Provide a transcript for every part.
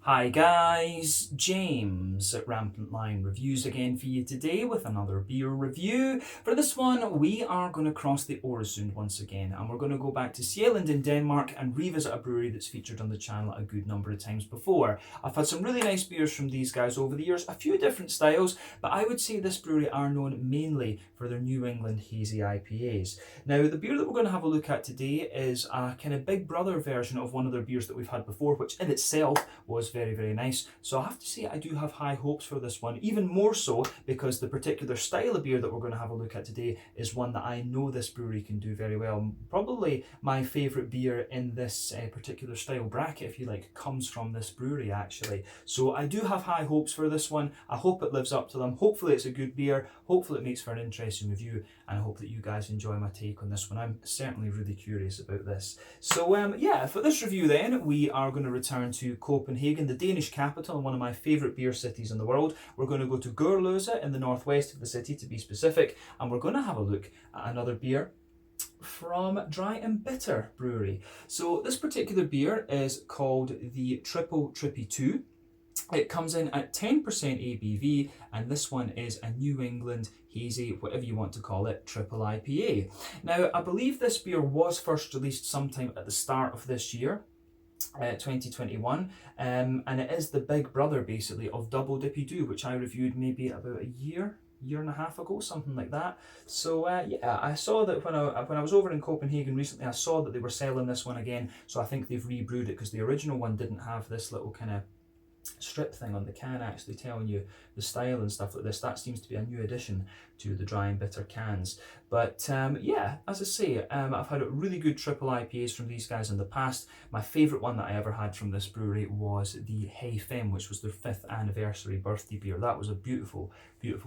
Hi guys, James at Rampant Lion Reviews again for you today with another beer review. For this one, we are going to cross the Øresund once again, and we're going to go back to Sjælland in Denmark and revisit a brewery that's featured on the channel a good number of times before. I've had some really nice beers from these guys over the years, a few different styles, but I would say this brewery are known mainly for their New England hazy IPAs. Now, the beer that we're going to have a look at today is a kind of big brother version of one of their beers that we've had before, which in itself was very nice. So I have to say I do have high hopes for this one, even more so because the particular style of beer that we're going to have a look at today is one that I know this brewery can do very well. Probably my favourite beer in this particular style bracket, if you like, comes from this brewery actually. So I do have high hopes for this one. I hope it lives up to them. Hopefully it's a good beer. Hopefully it makes for an interesting review, and I hope that you guys enjoy my take on this one. I'm certainly really curious about this. So yeah, for this review then, we are going to return to Copenhagen, the Danish capital and one of my favourite beer cities in the world. We're going to go to Gørløse in the northwest of the city to be specific, and we're going to have a look at another beer from Dry and Bitter Brewery. So this particular beer is called the Trippy 2. It comes in at 10% ABV, and this one is a New England hazy, whatever you want to call it, triple IPA. Now, I believe this beer was first released sometime at the start of this year, 2021, and it is the big brother basically of Double Dippy Doo, which I reviewed maybe about a year and a half ago, something like that. So yeah, I saw that when I was over in Copenhagen recently, I saw that they were selling this one again, so I think they've rebrewed it because the original one didn't have this little kind of strip thing on the can actually telling you the style and stuff like this. That seems to be a new addition to the Dry and Bitter cans. But yeah, as I say, I've had really good triple IPAs from these guys in the past. My favourite one that I ever had from this brewery was the Hey Femme, which was their 5th anniversary birthday beer. That was a beautiful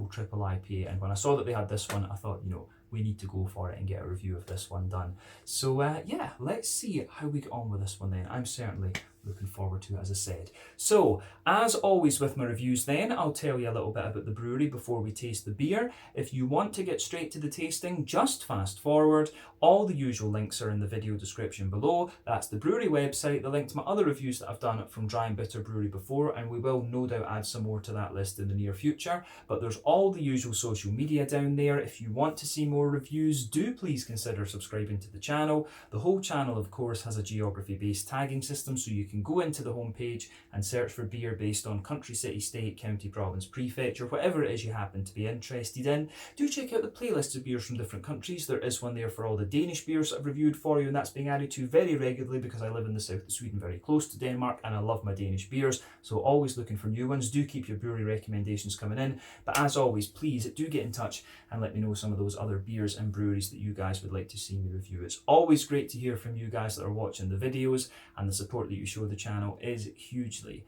triple IPA, and when I saw that they had this one, I thought, you know, we need to go for it and get a review of this one done. So yeah, let's see how we get on with this one then. I'm certainly looking forward to it, as I said. So, as always with my reviews then, I'll tell you a little bit about the brewery before we taste the beer. If you want to get straight to the tasting, just fast forward. All the usual links are in the video description below. That's the brewery website, the link to my other reviews that I've done from Dry and Bitter Brewery before, and we will no doubt add some more to that list in the near future. But there's all the usual social media down there. If you want to see more reviews, do please consider subscribing to the channel. The whole channel, of course, has a geography-based tagging system, so you can go into the homepage and search for beer based on country, city, state, county, province, prefecture, whatever it is you happen to be interested in. Do check out the playlists of beers from different countries. There is one there for all the Danish beers I've reviewed for you, and that's being added to very regularly because I live in the south of Sweden, very close to Denmark, and I love my Danish beers, so always looking for new ones. Do keep your brewery recommendations coming in, but as always, please do get in touch and let me know some of those other beers and breweries that you guys would like to see me review. It's always great to hear from you guys that are watching the videos, and the support that you show the channel is hugely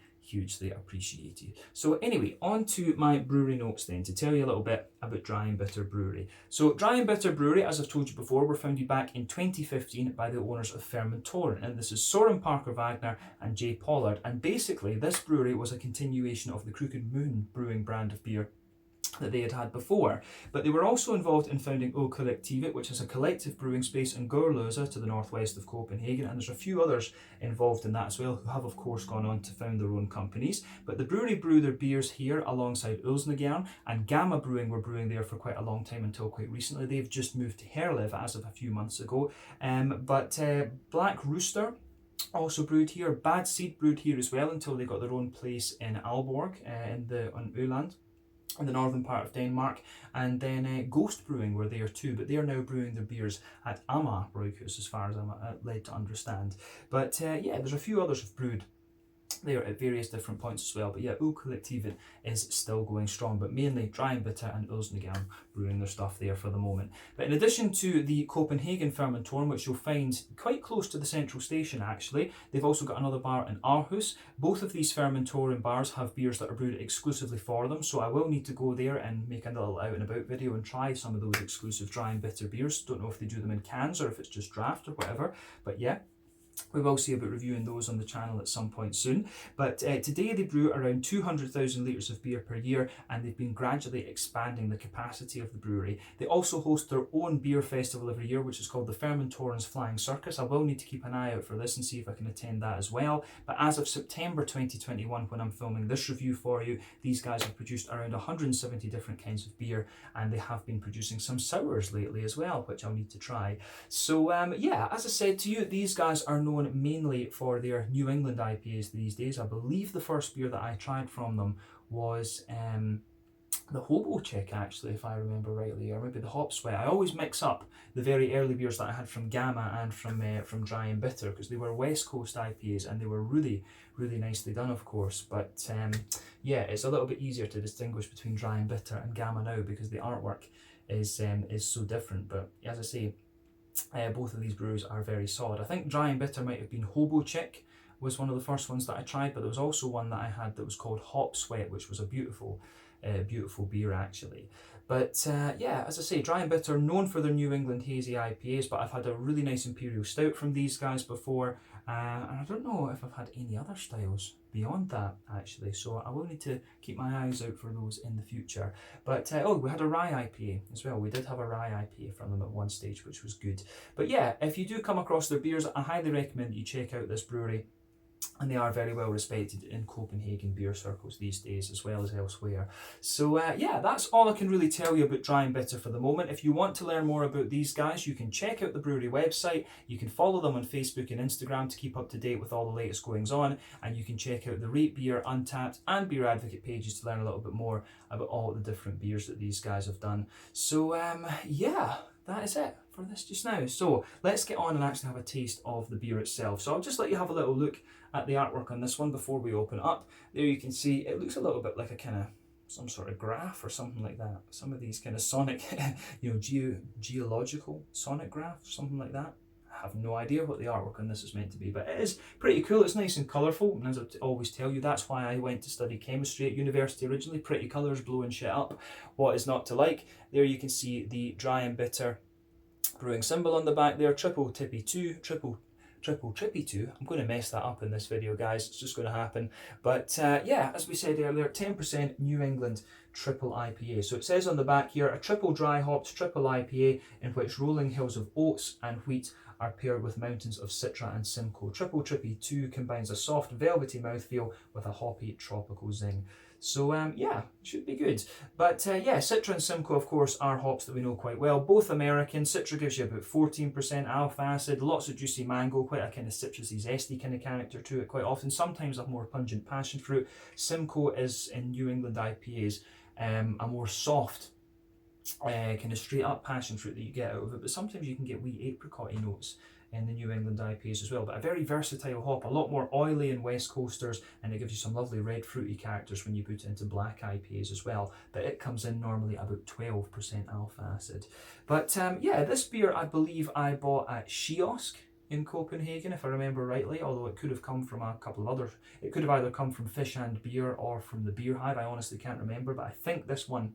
appreciated. So anyway, on to my brewery notes then, to tell you a little bit about Dry and Bitter Brewery. So Dry and Bitter Brewery, as I've told you before, were founded back in 2015 by the owners of Fermentoren, and this is Søren Parker Wagner and Jay Pollard, and basically this brewery was a continuation of the Crooked Moon brewing brand of beer that they had before. But they were also involved in founding O Kollektivet, which is a collective brewing space in Gørløse to the northwest of Copenhagen, and there's a few others involved in that as well who have of course gone on to found their own companies. But the brewery brew their beers here alongside Ulsnegern, and Gamma Brewing were brewing there for quite a long time until quite recently. They've just moved to Herlev as of a few months ago. But Black Rooster also brewed here. Bad Seed brewed here as well until they got their own place in Aalborg on Öland, in the northern part of Denmark, and then Ghost Brewing were there too, but they are now brewing their beers at Amager Bryghus, as far as I'm led to understand. But yeah, there's a few others have brewed there at various different points as well. But yeah, O Kollektivet is still going strong, but mainly Dry and Bitter and Ulsnegern brewing their stuff there for the moment. But in addition to the Copenhagen Fermentoren, which you'll find quite close to the central station actually, they've also got another bar in Aarhus. Both of these Fermentoren bars have beers that are brewed exclusively for them, so I will need to go there and make a little out and about video and try some of those exclusive Dry and Bitter beers. Don't know if they do them in cans or if it's just draft or whatever, but yeah. We will see about reviewing those on the channel at some point soon. But today they brew around 200,000 litres of beer per year, and they've been gradually expanding the capacity of the brewery. They also host their own beer festival every year, which is called the Fermentorans Flying Circus. I will need to keep an eye out for this and see if I can attend that as well. But as of September 2021, when I'm filming this review for you, these guys have produced around 170 different kinds of beer, and they have been producing some sours lately as well, which I'll need to try. So yeah, as I said to you, these guys are known mainly for their New England IPAs these days. I believe the first beer that I tried from them was the Hobo Chick, actually, if I remember rightly, or maybe the Hop Sweat. I always mix up the very early beers that I had from Gamma and from Dry and Bitter, because they were West Coast IPAs and they were really, really nicely done, of course. But yeah, it's a little bit easier to distinguish between Dry and Bitter and Gamma now because the artwork is so different. But as I say, both of these brews are very solid. I think Dry and Bitter might have been Hobo Chick was one of the first ones that I tried, but there was also one that I had that was called Hop Sweat, which was a beautiful beer actually. But yeah, as I say, Dry and Bitter, known for their New England hazy IPAs, but I've had a really nice Imperial Stout from these guys before, and I don't know if I've had any other styles beyond that actually, so I will need to keep my eyes out for those in the future. But oh, we had a rye IPA as well. We did have a rye IPA from them at one stage, which was good. But yeah, if you do come across their beers, I highly recommend that you check out this brewery. And they are very well respected in Copenhagen beer circles these days, as well as elsewhere. So yeah, that's all I can really tell you about Dry and Bitter for the moment. If you want to learn more about these guys, you can check out the brewery website. You can follow them on Facebook and Instagram to keep up to date with all the latest goings on. And you can check out the Rate Beer, Untappd and Beer Advocate pages to learn a little bit more about all the different beers that these guys have done. So yeah, that is it for this just now. So let's get on and actually have a taste of the beer itself. So I'll just let you have a little look at the artwork on this one before we open it up. There you can see it looks a little bit like a kind of some sort of graph or something like that. Some of these kind of sonic, you know, geological sonic graphs, something like that. I have no idea what the artwork on this is meant to be, but it is pretty cool. It's nice and colourful, and as I always tell you, that's why I went to study chemistry at university originally. Pretty colours, blowing shit up. What is not to like? There you can see the Dry and Bitter brewing symbol on the back there, triple Trippy 2. I'm going to mess that up in this video, guys. It's just going to happen. But yeah, as we said earlier, 10% New England triple IPA. So it says on the back here, a triple dry hopped triple IPA in which rolling hills of oats and wheat are paired with mountains of Citra and Simcoe. Triple Trippy 2 combines a soft, velvety mouthfeel with a hoppy, tropical zing. So yeah, should be good. But yeah, Citra and Simcoe, of course, are hops that we know quite well. Both American. Citra gives you about 14% alpha acid, lots of juicy mango, quite a kind of citrusy, zesty kind of character to it quite often. Sometimes a more pungent passion fruit. Simcoe is, in New England IPAs, a more soft, kind of straight up passion fruit that you get out of it, but sometimes you can get wee apricot-y notes in the New England IPAs as well. But a very versatile hop, a lot more oily in West Coasters, and it gives you some lovely red fruity characters when you put it into black IPAs as well. But it comes in normally about 12% alpha acid. But yeah, this beer I believe I bought at Kiosk in Copenhagen, if I remember rightly, although it could have come from a couple of others. It could have either come from Fish and Beer or from the Beer Hive. I honestly can't remember, but I think this one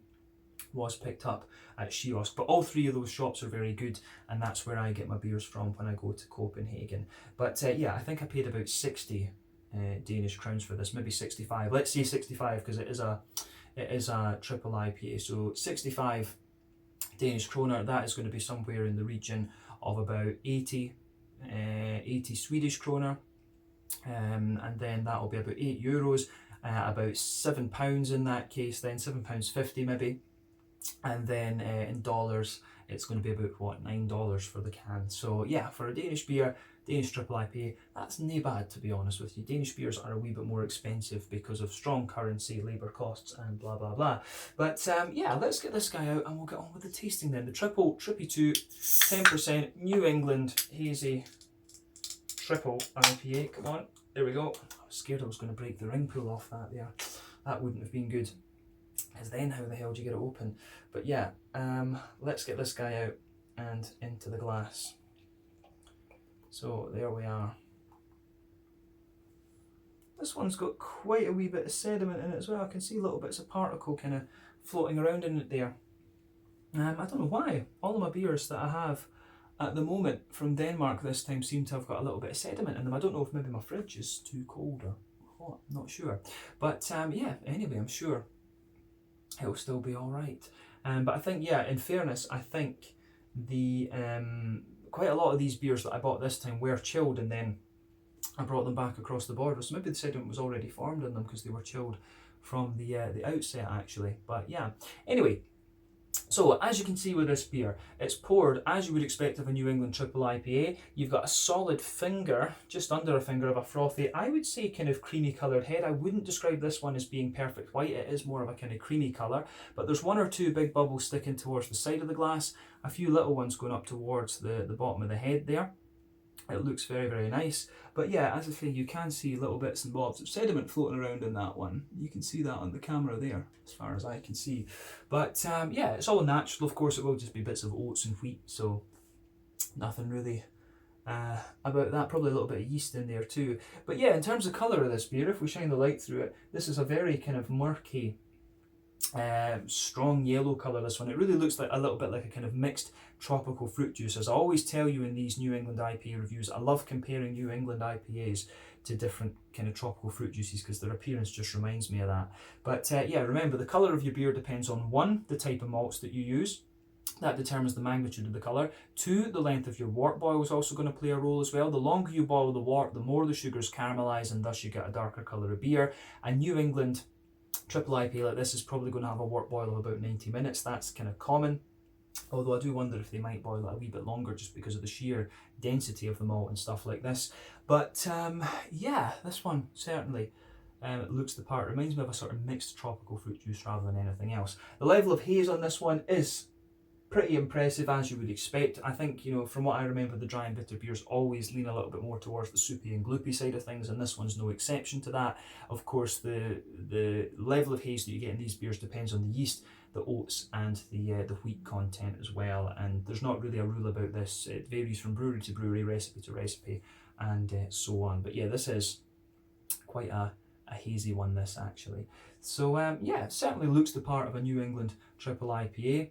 was picked up at Kiosk. But all three of those shops are very good, and that's where I get my beers from when I go to Copenhagen. But yeah, I think I paid about 60 Danish crowns for this, maybe 65. Let's say 65 because it is a triple IPA. So 65 Danish kroner, that is going to be somewhere in the region of about 80 Swedish kroner, and then that will be about €8, about £7 in that case, then £7.50 maybe. And then in dollars, it's going to be about, what, $9 for the can. So yeah, for a Danish beer, Danish triple IPA, that's nae bad, to be honest with you. Danish beers are a wee bit more expensive because of strong currency, labour costs, and blah, blah, blah. But yeah, let's get this guy out and we'll get on with the tasting then. The triple Trippy 2, 10% New England hazy triple IPA. Come on, there we go. I was scared I was going to break the ring pull off that there. That wouldn't have been good, because then how the hell do you get it open? But yeah, let's get this guy out and into the glass. So there we are. This one's got quite a wee bit of sediment in it as well. I can see little bits of particle kind of floating around in it there. I don't know why. All of my beers that I have at the moment from Denmark this time seem to have got a little bit of sediment in them. I don't know if maybe my fridge is too cold or what, not sure. But yeah, anyway, I'm sure it'll still be all right. But I think, yeah, in fairness, I think the quite a lot of these beers that I bought this time were chilled, and then I brought them back across the border. So maybe the sediment was already formed in them because they were chilled from the outset, actually. But yeah, anyway. So as you can see with this beer, it's poured as you would expect of a New England triple IPA. You've got a solid finger, just under a finger of a frothy, I would say kind of creamy coloured head. I wouldn't describe this one as being perfect white. It is more of a kind of creamy colour, but there's one or two big bubbles sticking towards the side of the glass, a few little ones going up towards the bottom of the head there. It looks very, very nice. But yeah, as I say, you can see little bits and bobs of sediment floating around in that one. You can see that on the camera there, as far as I can see. But yeah, it's all natural. Of course, it will just be bits of oats and wheat, so nothing really about that. Probably a little bit of yeast in there too. But yeah, in terms of colour of this beer, if we shine the light through it, this is a very kind of murky, strong yellow colour, this one. It really looks like a little bit like a kind of mixed tropical fruit juice. As I always tell you in these New England IPA reviews, I love comparing New England IPAs to different kind of tropical fruit juices because their appearance just reminds me of that. But yeah, remember, the colour of your beer depends on 1, the type of malts that you use. That determines the magnitude of the colour. 2, the length of your wort boil is also going to play a role as well. The longer you boil the wort, the more the sugars caramelise, and thus you get a darker colour of beer. A New England triple IPA like this is probably going to have a wort boil of about 90 minutes. That's kind of common. Although I do wonder if they might boil it a wee bit longer just because of the sheer density of the malt and stuff like this. But yeah, this one certainly looks the part. It reminds me of a sort of mixed tropical fruit juice rather than anything else. The level of haze on this one is pretty impressive, as you would expect. I think, you know, from what I remember, the dry and bitter beers always lean a little bit more towards the soupy and gloopy side of things, and this one's no exception to that. Of course, the level of haze that you get in these beers depends on the yeast, the oats, and the wheat content as well. And there's not really a rule about this. It varies from brewery to brewery, recipe to recipe, and so on. But yeah, this is quite a hazy one, this actually. So yeah, it certainly looks the part of a New England triple IPA.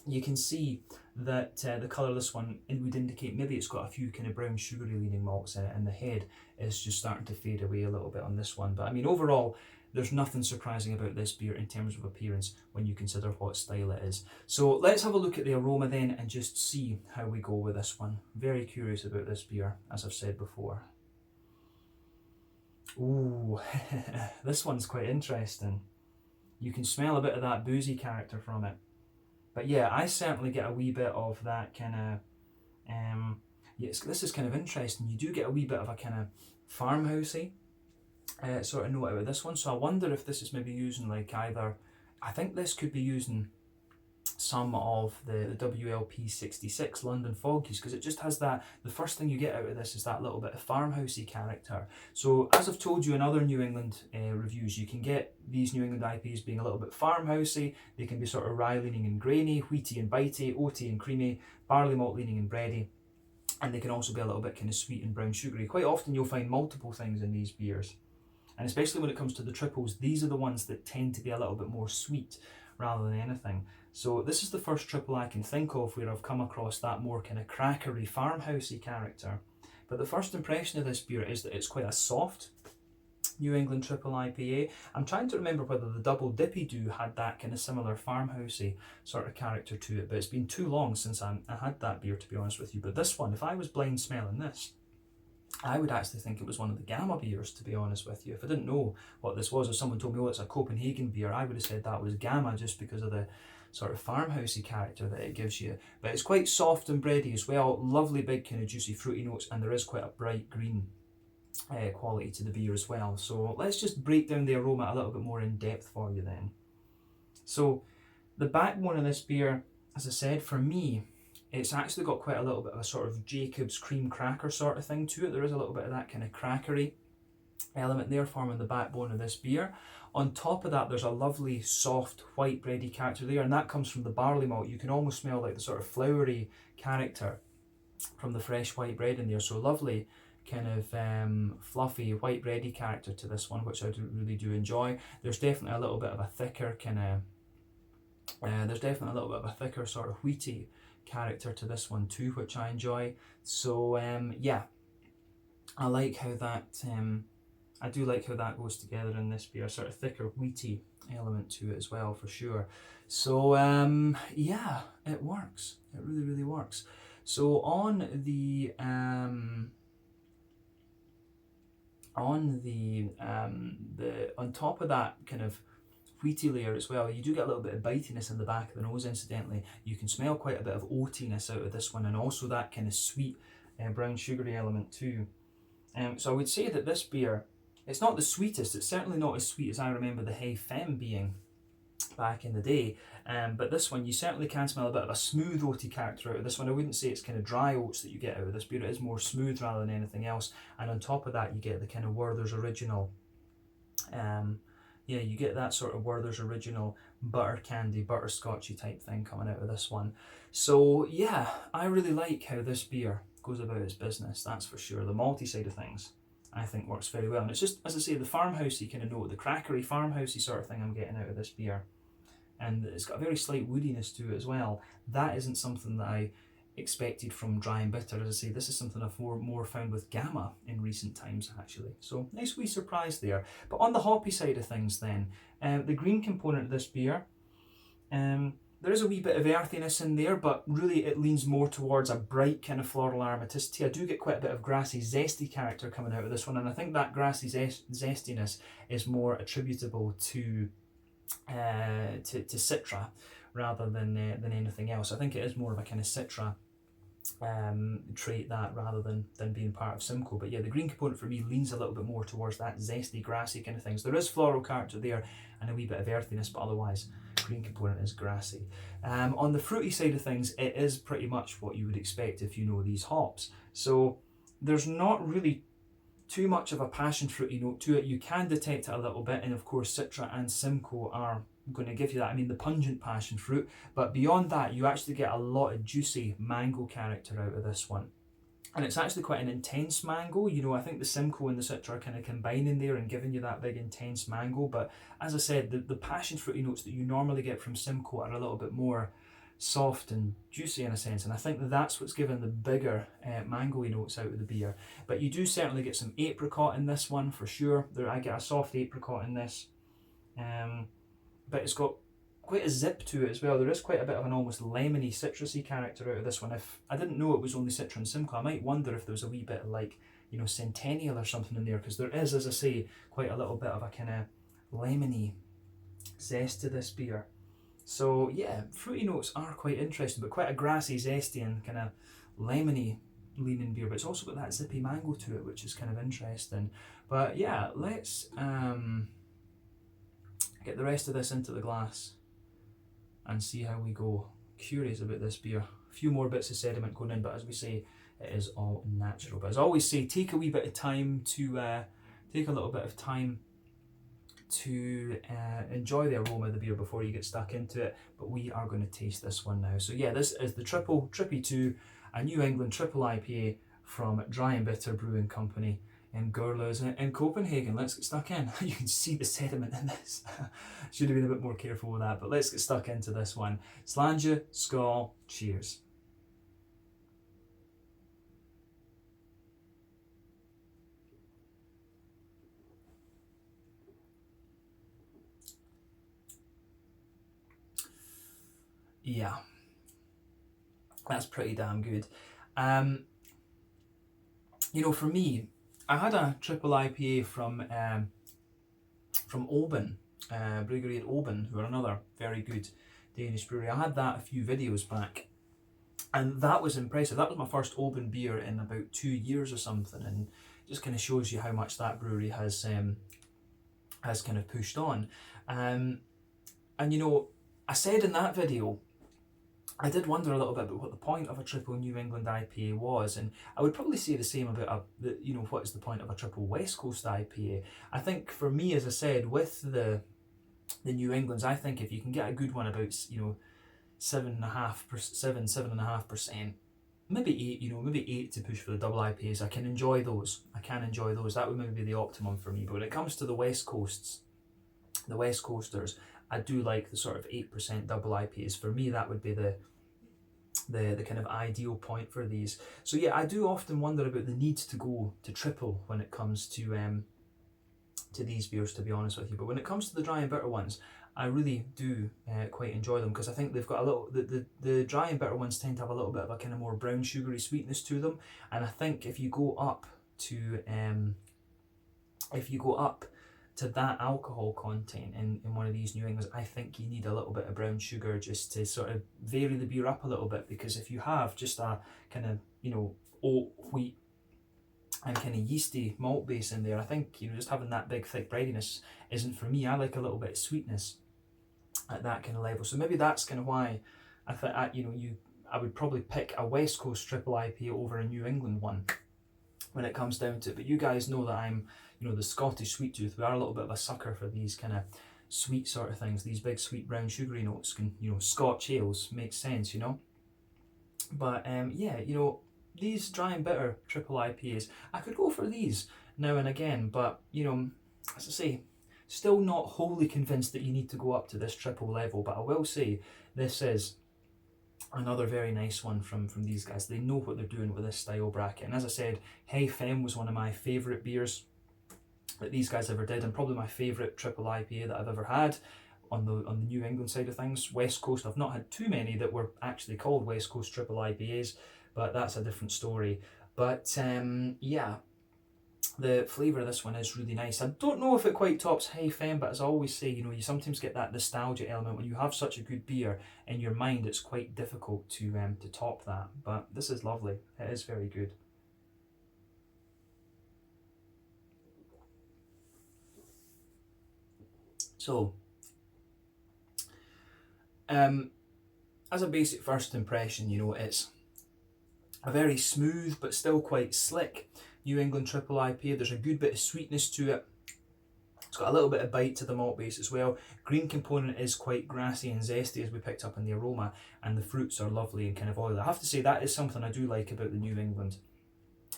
You can see that the colour of this one, it would indicate maybe it's got a few kind of brown sugary leaning malts in it, and the head is just starting to fade away a little bit on this one. But I mean, overall, there's nothing surprising about this beer in terms of appearance when you consider what style it is. So let's have a look at the aroma then and just see how we go with this one. Very curious about this beer, as I've said before. Ooh, this one's quite interesting. You can smell a bit of that boozy character from it. But yeah, I certainly get a wee bit of that kind of, yes, this is kind of interesting. You do get a wee bit of a kind of farmhousey sort of note out of this one. So I wonder if this is maybe using like either, I think this could be using some of the WLP 66 London Foggies, because it just has that, the first thing you get out of this is that little bit of farmhousey character. So as I've told you in other New England reviews, you can get these New England IPAs being a little bit farmhousey. They can be sort of rye leaning and grainy, wheaty and bitey, oaty and creamy, barley malt leaning and bready, and they can also be a little bit kind of sweet and brown sugary. Quite often you'll find multiple things in these beers, and especially when it comes to the triples, these are the ones that tend to be a little bit more sweet rather than anything. So this is the first triple I can think of where I've come across that more kind of crackery, farmhousey character. But the first impression of this beer is that it's quite a soft New England triple IPA. I'm trying to remember whether the Double Dippy Doo had that kind of similar farmhousey sort of character to it, but it's been too long since I had that beer, to be honest with you. But this one, if I was blind smelling this, I would actually think it was one of the Gamma beers, to be honest with you. If I didn't know what this was, or someone told me, oh, it's a Copenhagen beer, I would have said that was Gamma just because of the sort of farmhousey character that it gives you. But it's quite soft and bready as well, lovely big kind of juicy fruity notes, and there is quite a bright green quality to the beer as well. So let's just break down the aroma a little bit more in depth for you then. So the backbone of this beer, as I said, for me, it's actually got quite a little bit of a sort of Jacob's cream cracker sort of thing to it. There is a little bit of that kind of crackery element there forming the backbone of this beer. On top of that, there's a lovely soft white bready character there, and that comes from the barley malt. You can almost smell like the sort of flowery character from the fresh white bread in there. So lovely kind of fluffy white bready character to this one, which I really do enjoy. There's definitely a little bit of a thicker kind of, there's definitely a little bit of a thicker sort of wheaty character to this one too, which I enjoy. So yeah, I like how that I do like how that goes together in this beer, sort of thicker wheaty element to it as well, for sure. So yeah, it works. It really, really works. So on the on top of that kind of wheaty layer as well, you do get a little bit of bitiness in the back of the nose. Incidentally, you can smell quite a bit of oatiness out of this one, and also that kind of sweet brown sugary element too. So I would say that this beer, it's not the sweetest. It's certainly not as sweet as I remember the Hey Femme being back in the day, but this one you certainly can smell a bit of a smooth oaty character out of this one. I wouldn't say it's kind of dry oats that you get out of this beer. It is more smooth rather than anything else, and on top of that you get the kind of Werther's Original yeah, you get that sort of Werther's Original butter candy, butterscotchy type thing coming out of this one. So yeah, I really like how this beer goes about its business, that's for sure. The malty side of things I think works very well, and it's just, as I say, the farmhousey kind of note, the crackery farmhousey sort of thing I'm getting out of this beer, and it's got a very slight woodiness to it as well. That isn't something that I expected from dry and bitter. As I say, this is something I've more found with Gamma in recent times actually, so nice wee surprise there. But on the hoppy side of things then, the green component of this beer, there is a wee bit of earthiness in there, but really it leans more towards a bright kind of floral aromaticity. I do get quite a bit of grassy, zesty character coming out of this one, and I think that grassy zestiness is more attributable to Citra rather than anything else. I think it is more of a kind of Citra trait that rather than being part of Simcoe. But yeah, the green component for me leans a little bit more towards that zesty, grassy kind of things. There is floral character there and a wee bit of earthiness, but otherwise green component is grassy. On the fruity side of things, it is pretty much what you would expect if you know these hops. So there's not really too much of a passion fruity note to it. You can detect it a little bit, and of course Citra and Simcoe are going to give you that. I mean, the pungent passion fruit, but beyond that you actually get a lot of juicy mango character out of this one. And it's actually quite an intense mango. You know, I think the Simcoe and the Citra are kind of combining there and giving you that big intense mango. But as I said, the passion fruity notes that you normally get from Simcoe are a little bit more soft and juicy in a sense, and I think that's what's given the bigger mango-y notes out of the beer. But you do certainly get some apricot in this one for sure. I get a soft apricot in this, but it's got quite a zip to it as well. There is quite a bit of an almost lemony, citrusy character out of this one. If I didn't know it was only Citra and Simcoe, I might wonder if there was a wee bit of, like, you know, Centennial or something in there, because there is, as I say, quite a little bit of a kind of lemony zest to this beer. So yeah, fruity notes are quite interesting, but quite a grassy, zesty and kind of lemony leaning beer, but it's also got that zippy mango to it, which is kind of interesting. But yeah, let's get the rest of this into the glass and see how we go. Curious about this beer. A few more bits of sediment going in, but as we say, it is all natural. But as I always say, take a wee bit of time to take a little bit of time to enjoy the aroma of the beer before you get stuck into it. But we are going to taste this one now. So yeah, this is the Trippy 2, a New England triple IPA from Dry and Bitter Brewing Company in Gurla's in Copenhagen. Let's get stuck in. You can see the sediment in this. Should have been a bit more careful with that, but let's get stuck into this one. Slàinte, skål, cheers. Yeah, that's pretty damn good. You know, for me, I had a triple IPA from Oban, Brewery at Oban, who are another very good Danish brewery. I had that a few videos back, and that was impressive. That was my first Oban beer in about 2 years or something, and just kind of shows you how much that brewery has kind of pushed on. And you know, I said in that video, I did wonder a little bit about what the point of a triple New England IPA was, and I would probably say the same about what is the point of a triple West Coast IPA. I think for me, as I said, with the New Englands, I think if you can get a good one about 7.5%, maybe 8, maybe 8 to push for the double IPAs, I can enjoy those. That would maybe be the optimum for me. But when it comes to the West Coasters, I do like the sort of 8% double IPAs. For me, that would be the the kind of ideal point for these. So yeah, I do often wonder about the need to go to triple when it comes to these beers, to be honest with you. But when it comes to the dry and bitter ones, I really do quite enjoy them, because I think they've got a little, the dry and bitter ones tend to have a little bit of a kind of more brown sugary sweetness to them. And I think if you go up to that alcohol content in one of these New Englands, I think you need a little bit of brown sugar just to sort of vary the beer up a little bit. Because if you have just a kind of, you know, oat, wheat and kind of yeasty malt base in there, I think, you know, just having that big thick breadiness isn't for me. I like a little bit of sweetness at that kind of level. So maybe that's kind of why I think, I would probably pick a West Coast triple IPA over a New England one when it comes down to it. But you guys know that I'm, you know, the Scottish sweet tooth. We are a little bit of a sucker for these kind of sweet sort of things, these big sweet brown sugary notes. Can, you know, Scotch ales makes sense, you know. But yeah, you know, these dry and bitter triple IPAs, I could go for these now and again, but you know, as I say, still not wholly convinced that you need to go up to this triple level. But I will say this is another very nice one from these guys. They know what they're doing with this style bracket. And as I said, Hey Femme was one of my favourite beers that these guys ever did, and probably my favourite triple IPA that I've ever had on the New England side of things. West Coast, I've not had too many that were actually called West Coast triple IPAs, but that's a different story. But yeah, the flavour of this one is really nice. I don't know if it quite tops Hey Femme, but as I always say, you know, you sometimes get that nostalgia element when you have such a good beer in your mind. It's quite difficult to top that. But this is lovely. It is very good. So, as a basic first impression, you know, it's a very smooth but still quite slick New England triple IPA. There's a good bit of sweetness to it. It's got a little bit of bite to the malt base as well. Green component is quite grassy and zesty, as we picked up in the aroma, and the fruits are lovely and kind of oily. I have to say that is something I do like about the New England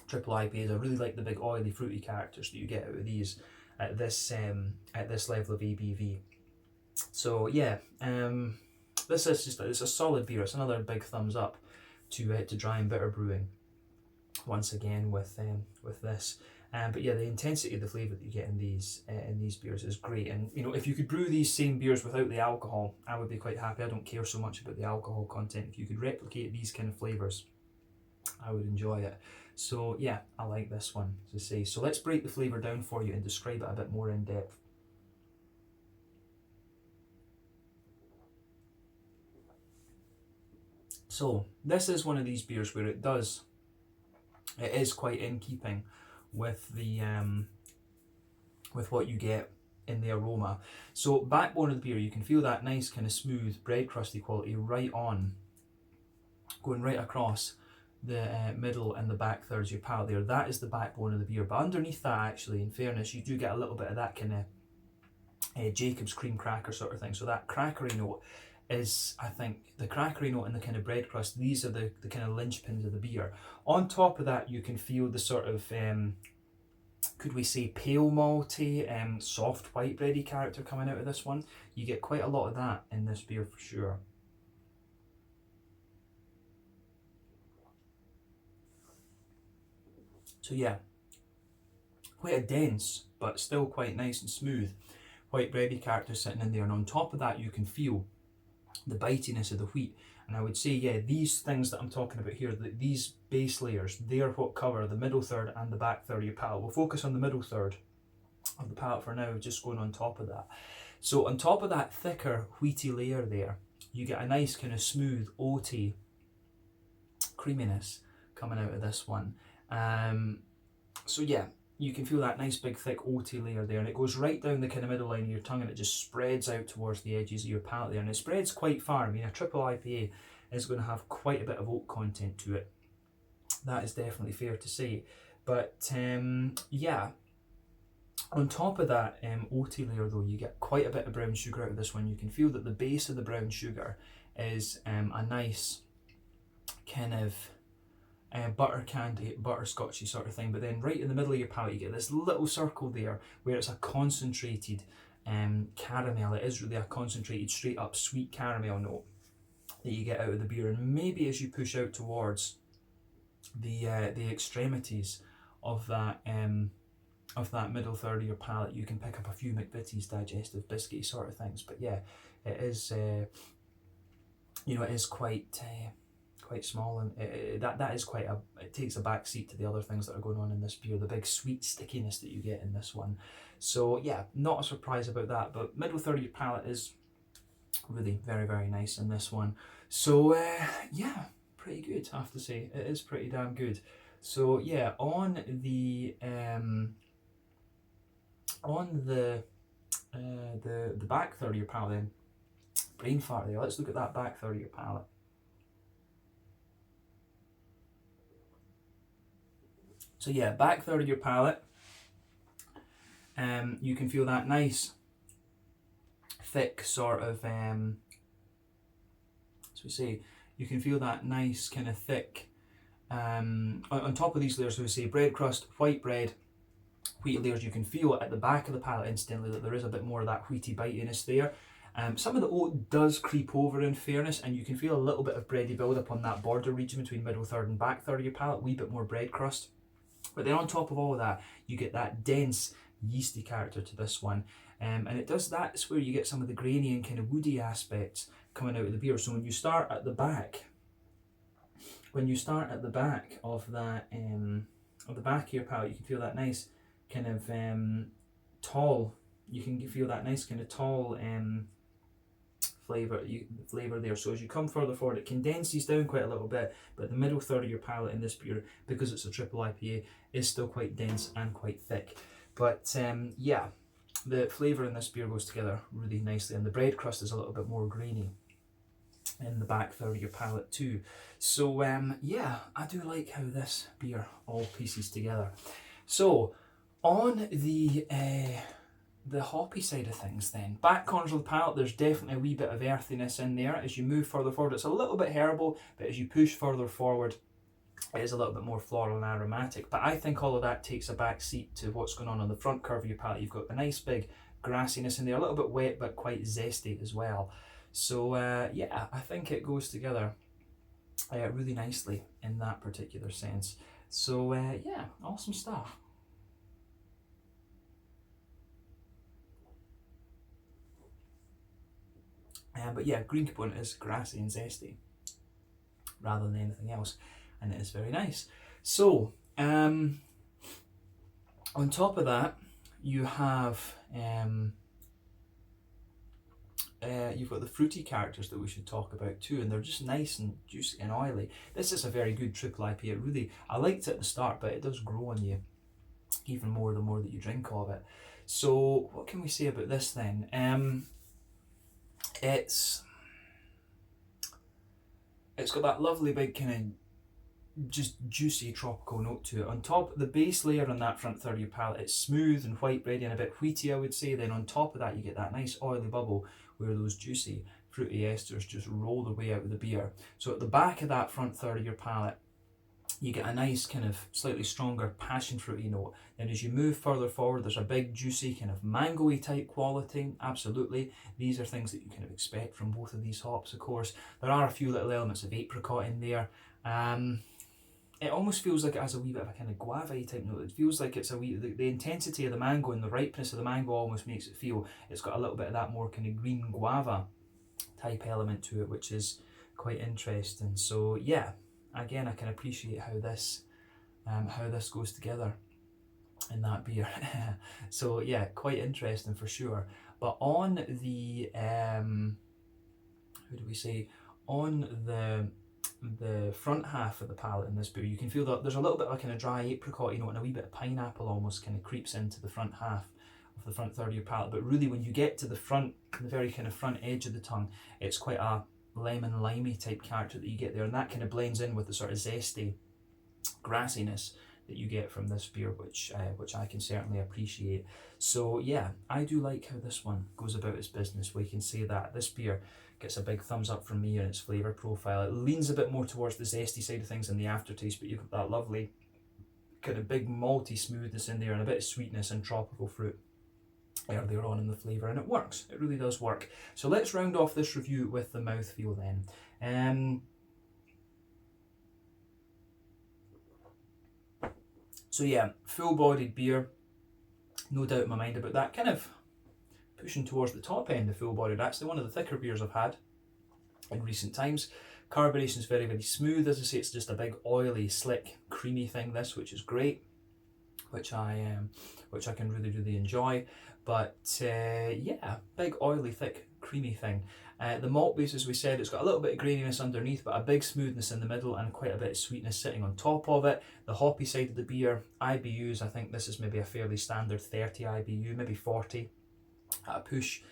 triple IPAs. I really like the big oily fruity characters that you get out of these at this level of ABV. So yeah, this is just, it's a solid beer. It's another big thumbs up to dry and bitter brewing once again with this. But yeah, the intensity of the flavour that you get in these beers is great. And you know, if you could brew these same beers without the alcohol, I would be quite happy. I don't care so much about the alcohol content. If you could replicate these kind of flavours, I would enjoy it. So yeah, I like this one, as I say. So let's break the flavour down for you and describe it a bit more in depth. So this is one of these beers where it is quite in keeping with the with what you get in the aroma. So backbone of the beer, you can feel that nice kind of smooth bread crusty quality right on, going right across the middle and the back thirds of your palate there. That is the backbone of the beer. But underneath that, actually, in fairness, you do get a little bit of that kind of Jacob's cream cracker sort of thing. So that crackery note is, I think, the crackery note and the kind of bread crust, these are the kind of linchpins of the beer. On top of that, you can feel the sort of, could we say, pale malty, soft white bready character coming out of this one. You get quite a lot of that in this beer for sure. So yeah, quite a dense, but still quite nice and smooth white bready character sitting in there. And on top of that, you can feel the bitiness of the wheat. And I would say, yeah, these things that I'm talking about here, these base layers, they're what cover the middle third and the back third of your palate. We'll focus on the middle third of the palate for now, just going on top of that. So on top of that thicker wheaty layer there, you get a nice kind of smooth oaty creaminess coming out of this one. So yeah, you can feel that nice big thick oaty layer there, and it goes right down the kind of middle line of your tongue, and it just spreads out towards the edges of your palate there, and it spreads quite far. I mean, a triple IPA is going to have quite a bit of oat content to it. That is definitely fair to say. But yeah, on top of that oaty layer though, you get quite a bit of brown sugar out of this one. You can feel that the base of the brown sugar is a nice kind of butter candy, butterscotchy sort of thing, but then right in the middle of your palate you get this little circle there where it's a concentrated caramel. It is really a concentrated straight up sweet caramel note. that you get out of the beer, and maybe as you push out towards the extremities of that middle third of your palate, you can pick up a few McVitie's digestive biscuity sort of things. But yeah, it is it is quite small, and that is quite it takes a back seat to the other things that are going on in this beer, the big sweet stickiness that you get in this one. So yeah, not a surprise about that, but middle third of your palate is really very, very nice in this one. So yeah, pretty good, I have to say. It is pretty damn good. So yeah, on the back third of your palate then, brain fart there, let's look at that back third of your palate. So yeah, back third of your palate, you can feel that nice thick sort of, as we say, you can feel that nice kind of thick, on top of these layers, so we say bread crust, white bread, wheaty layers. You can feel at the back of the palate instantly that there is a bit more of that wheaty bitiness there. Some of the oat does creep over, in fairness, and you can feel a little bit of bready build up on that border region between middle third and back third of your palate, a wee bit more bread crust. But then on top of all of that, you get that dense yeasty character to this one, and that's where you get some of the grainy and kind of woody aspects coming out of the beer. So when you start at the back of that of the back of your palate, you can feel that nice kind of tall. You can feel that nice kind of tall flavour there. So as you come further forward, it condenses down quite a little bit, but the middle third of your palate in this beer, because it's a triple IPA, is still quite dense and quite thick. But yeah, the flavour in this beer goes together really nicely, and the bread crust is a little bit more grainy in the back third of your palate too. So yeah, I do like how this beer all pieces together. So on the hoppy side of things then, back corners of the palate, there's definitely a wee bit of earthiness in there. As you move further forward, it's a little bit herbal, but as you push further forward, it is a little bit more floral and aromatic. But I think all of that takes a back seat to what's going on the front curve of your palate. You've got the nice big grassiness in there, a little bit wet but quite zesty as well. So yeah, I think it goes together really nicely in that particular sense. So yeah, awesome stuff. But yeah, green component is grassy and zesty rather than anything else, and it is very nice. So on top of that, you have you've got the fruity characters that we should talk about too, and they're just nice and juicy and oily. This is a very good triple IPA. Really, I liked it at the start, but it does grow on you even more the more that you drink of it. So what can we say about this then? It's got that lovely big kind of just juicy tropical note to it. On top, the base layer on that front third of your palate, it's smooth and white bready and a bit wheaty, I would say. Then on top of that, you get that nice oily bubble where those juicy fruity esters just roll their way out of the beer. So at the back of that front third of your palate, you get a nice kind of slightly stronger passion fruity note. Then as you move further forward, there's a big juicy kind of mango-y type quality. Absolutely, these are things that you kind of expect from both of these hops. Of course, there are a few little elements of apricot in there. It almost feels like it has a wee bit of a kind of guava type note. It feels like it's a wee, the intensity of the mango and the ripeness of the mango almost makes it feel it's got a little bit of that more kind of green guava type element to it, which is quite interesting. So yeah, again, I can appreciate how this goes together in that beer. So yeah, quite interesting for sure. But on the on the front half of the palate in this beer, you can feel that there's a little bit of a kind of dry apricot, and a wee bit of pineapple almost kind of creeps into the front half of the front third of your palate. But really, when you get to the very kind of front edge of the tongue, it's quite a lemon limey type character that you get there, and that kind of blends in with the sort of zesty grassiness that you get from this beer, which I can certainly appreciate. So yeah, I do like how this one goes about its business. We can say that this beer gets a big thumbs up from me in its flavour profile. It leans a bit more towards the zesty side of things in the aftertaste, but you've got that lovely kind of big malty smoothness in there and a bit of sweetness and tropical fruit earlier on in the flavour, and it works. It really does work. So let's round off this review with the mouthfeel then. So yeah, full-bodied beer, no doubt in my mind about that. Kind of pushing towards the top end of full-bodied, actually. One of the thicker beers I've had in recent times. Carbonation is very, very smooth. As I say, it's just a big, oily, slick, creamy thing, this, which is great, which I can really, really enjoy. But yeah, big, oily, thick, creamy thing. The malt base, as we said, it's got a little bit of graininess underneath, but a big smoothness in the middle and quite a bit of sweetness sitting on top of it. The hoppy side of the beer, IBUs, I think this is maybe a fairly standard 30 IBU, maybe 40 at a push.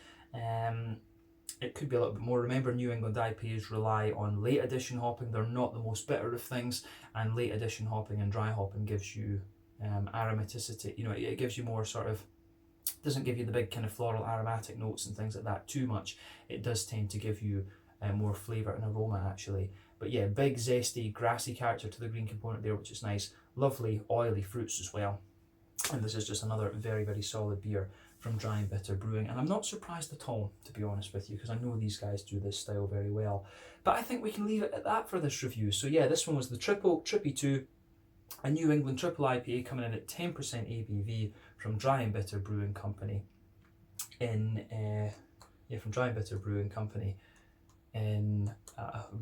It could be a little bit more. Remember, New England IPAs rely on late addition hopping. They're not the most bitter of things, and late addition hopping and dry hopping gives you aromaticity. You know, it gives you more sort of, doesn't give you the big kind of floral aromatic notes and things like that too much. It does tend to give you more flavour and aroma actually. But yeah, big zesty grassy character to the green component there, which is nice. Lovely oily fruits as well. And this is just another very, very solid beer from Dry and Bitter Brewing, and I'm not surprised at all, to be honest with you, because I know these guys do this style very well. But I think we can leave it at that for this review. So yeah, this one was the Trippy 2, a New England triple IPA coming in at 10% ABV from Dry and Bitter Brewing Company in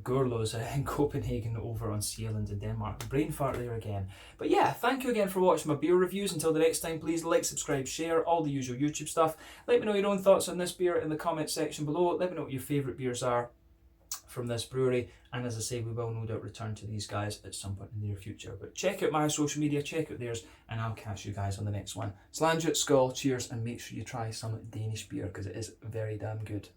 Gurlos in Copenhagen over on Sea Island in Denmark. Brain fart there again. But yeah, thank you again for watching my beer reviews. Until the next time, please like, subscribe, share, all the usual YouTube stuff. Let me know your own thoughts on this beer in the comment section below. Let me know what your favourite beers are from this brewery, and as I say, we will no doubt return to these guys at some point in the near future. But check out my social media, check out theirs, and I'll catch you guys on the next one. Slange it, skull, cheers, and make sure you try some Danish beer because it is very damn good.